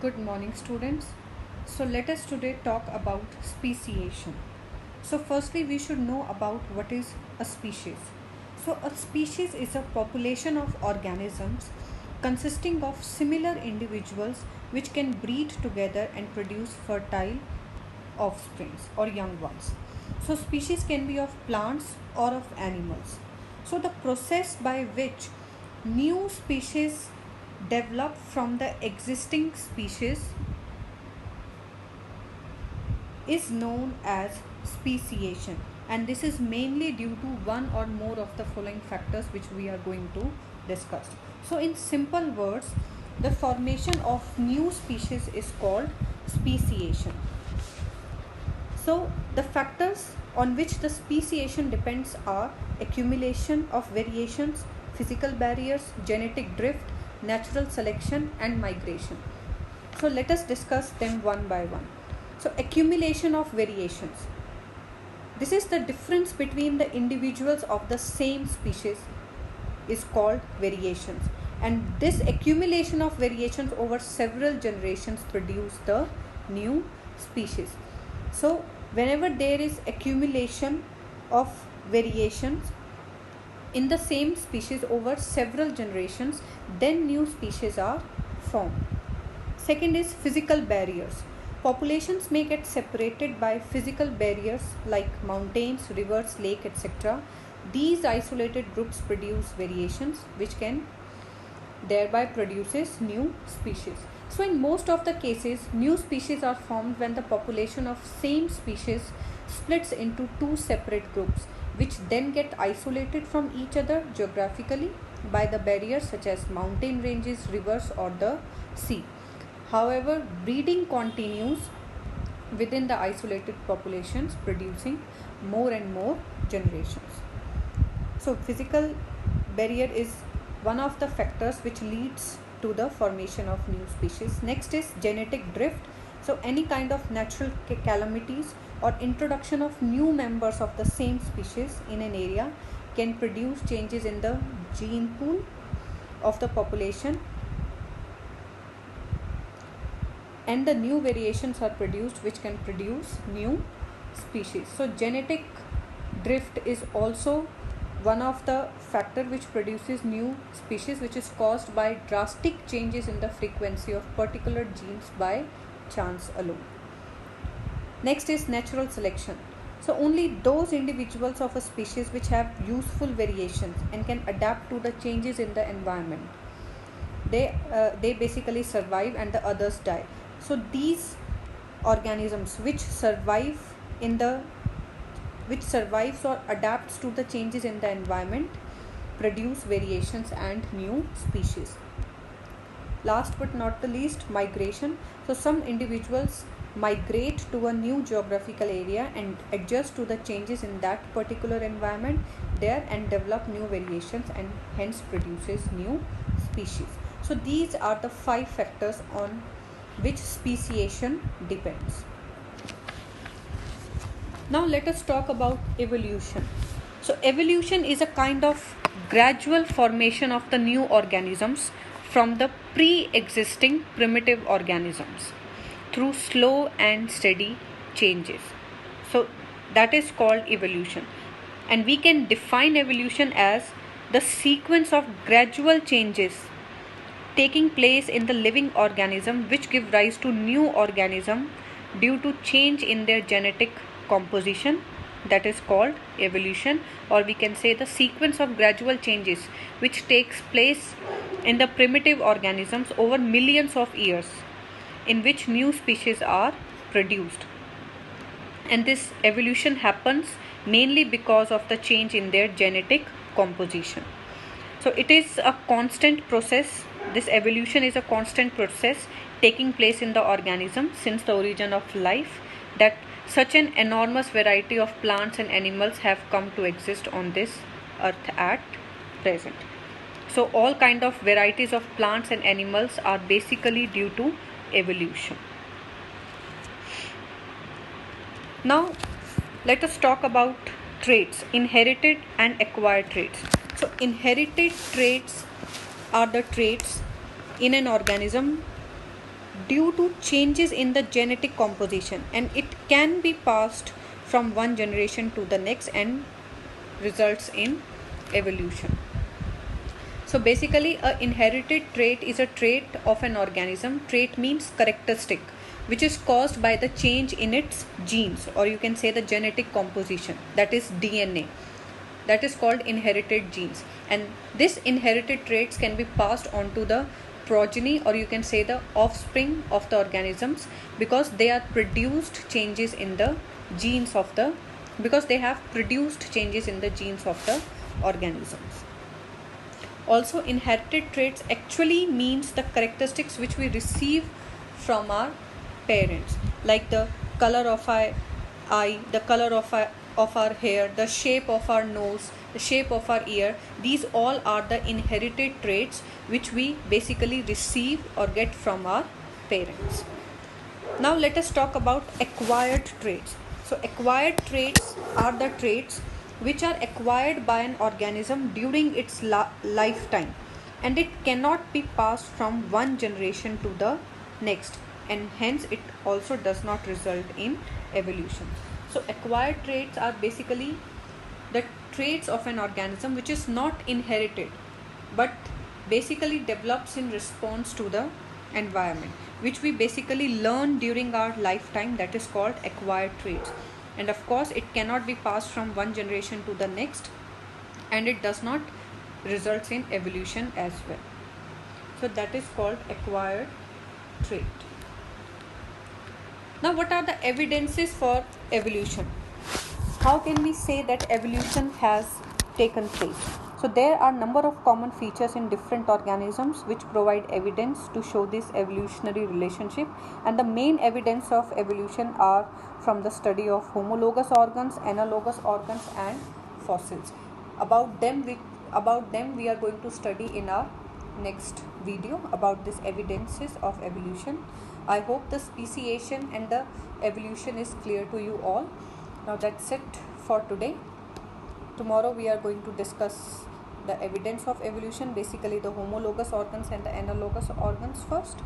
Good morning, students. So, let us today talk about speciation. So, firstly, we should know about what is a species. So, a species is a population of organisms consisting of similar individuals which can breed together and produce fertile offsprings or young ones. So, species can be of plants or of animals. So, the process by which new species develop from the existing species is known as speciation, and this is mainly due to one or more of the following factors which we are going to discuss. So in simple words, the formation of new species is called speciation. So the factors on which the speciation depends are accumulation of variations, physical barriers, genetic drift, natural selection and migration. So let us discuss them one by one. So accumulation of variations. This is the difference between the individuals of the same species is called variations, and this accumulation of variations over several generations produce the new species. So whenever there is accumulation of variations in the same species over several generations, then new species are formed. Second is physical barriers. Populations may get separated by physical barriers like mountains, rivers, lake, etc. These isolated groups produce variations which can thereby produces new species. So in most of the cases, new species are formed when the population of same species splits into two separate groups, which then get isolated from each other geographically by the barriers such as mountain ranges, rivers or the sea. However, breeding continues within the isolated populations, producing more and more generations. So physical barrier is one of the factors which leads to the formation of new species. Next is genetic drift. So any kind of natural calamities or introduction of new members of the same species in an area can produce changes in the gene pool of the population, and the new variations are produced which can produce new species. So genetic drift is also one of the factor which produces new species, which is caused by drastic changes in the frequency of particular genes by chance alone. Next is natural selection. So only those individuals of a species which have useful variations and can adapt to the changes in the environment, they basically survive and the others die. So these organisms which survives or adapts to the changes in the environment produce variations and new species. Last but not the least, migration. So some individuals migrate to a new geographical area and adjust to the changes in that particular environment there and develop new variations and hence produces new species. So these are the 5 factors on which speciation depends. Now let us talk about evolution. So evolution is a kind of gradual formation of the new organisms from the pre-existing primitive organisms through slow and steady changes. So that is called evolution. And we can define evolution as the sequence of gradual changes taking place in the living organism which give rise to new organism due to change in their genetic composition. That is called evolution, or we can say the sequence of gradual changes which takes place in the primitive organisms over millions of years in which new species are produced. And this evolution happens mainly because of the change in their genetic composition. So it is a constant process. This evolution is a constant process taking place in the organism since the origin of life, that such an enormous variety of plants and animals have come to exist on this earth at present. So all kind of varieties of plants and animals are basically due to evolution. Now let us talk about traits, inherited and acquired traits. So inherited traits are the traits in an organism due to changes in the genetic composition, and it can be passed from one generation to the next and results in evolution. So basically, a inherited trait is a trait of an organism. Trait means characteristic, which is caused by the change in its genes, or you can say the genetic composition, that is DNA. That is called inherited genes, and this inherited traits can be passed on to the progeny, or you can say the offspring of the organisms, because they are produced changes in the genes of the because they have produced changes in the genes of the organisms. Also, inherited traits actually means the characteristics which we receive from our parents, like the color of our eye, the color of our hair, the shape of our nose, the shape of our ear. These all are the inherited traits which we basically receive or get from our parents. Now let us talk about acquired traits. So acquired traits are the traits which are acquired by an organism during its lifetime, and it cannot be passed from one generation to the next, and hence it also does not result in evolution. So acquired traits are basically the traits of an organism which is not inherited but basically develops in response to the environment, which we basically learn during our lifetime. That is called acquired traits, and of course it cannot be passed from one generation to the next, and it does not result in evolution as well. So that is called acquired trait. Now, what are the evidences for evolution? How can we say that evolution has taken place? So there are number of common features in different organisms which provide evidence to show this evolutionary relationship, and the main evidence of evolution are from the study of homologous organs, analogous organs, and fossils. About them we are going to study in our next video about this evidences of evolution. I hope the speciation and the evolution is clear to you all. Now that's it for today. Tomorrow we are going to discuss the evidence of evolution, basically the homologous organs and the analogous organs first.